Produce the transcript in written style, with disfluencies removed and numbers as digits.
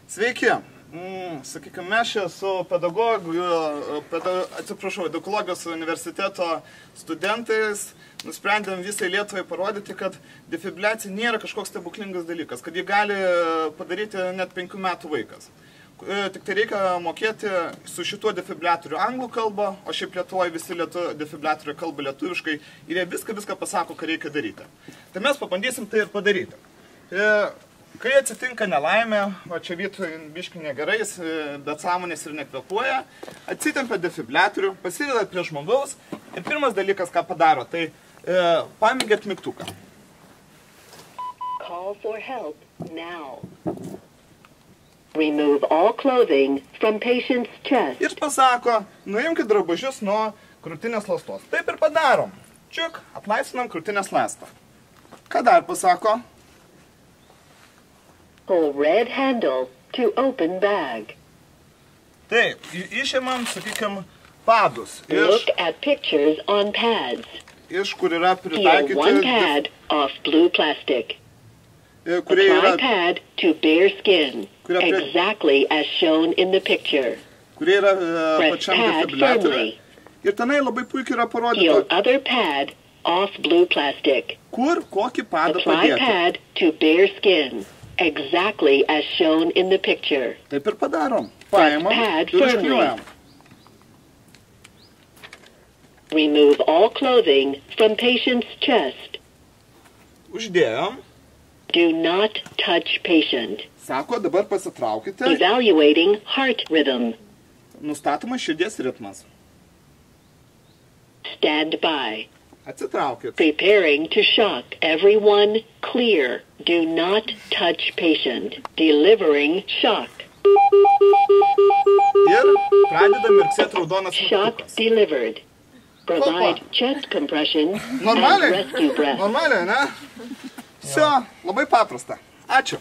Sveiki. Sakykime, mes čia su edukologijos universiteto studentais nusprendėm visai Lietuvai parodyti, kad defibriliacija nėra kažkoks stebuklingas dalykas, kad jį gali padaryti net 5 metų vaikas. Tik tai reikia mokėti su šituo defibriliatoriu anglų kalbą, o šiaip Lietuvoje visi defibriliatoriai kalba lietuviškai ir jie viską pasako, ką reikia daryti. Tai mes pabandysim tai ir padaryti. Kai atsitinka nelaimė, o čia biški negerais, bet sąmonės ir nekvepuoja, atsitempia defibriliatorių, pasideda prie žmogaus ir pirmas dalykas, ką padaro, tai pamėgėt mygtuką. Call for help now. Remove all clothing from patient's chest. Ir pasako, nuimkit drabužius nuo krūtinės ląstos. Taip ir padarom. Čiuk, atlaisvinam krūtinės ląstą. Ką dar pasako? Pull red handle to open bag. Taip, išimam, sakykim, padus. Look at pictures on pads. Iš kur yra Peel pritaikyti... one pad off blue plastic. kurie Apply yra... pad to bare skin, exactly as shown in the picture. kurie yra Press pačiam pad defibriliatoriui. firmly. Ir tenai labai puikiai yra Peel parodyta, other pad off blue plastic. kur kokį padą Apply padėti. pad to bare skin, exactly as shown in the picture. Taip ir padarom. Paimam pad ir užkliuojam. Remove all clothing from patient's chest. Uždėjom. Do not touch patient. Sako, dabar pasitraukite. Evaluating heart rhythm. Nustatomas širdies ritmas. Stand by. Atsitraukit. Preparing to shock. Everyone clear. Do not touch patient. Delivering shock. Ir pradeda mirksėti raudonas Shock mygtukas. delivered. Provide chest compression and Normaliai? rescue breath. Normaliai, ne? Все, labai paprasta. Ačiū.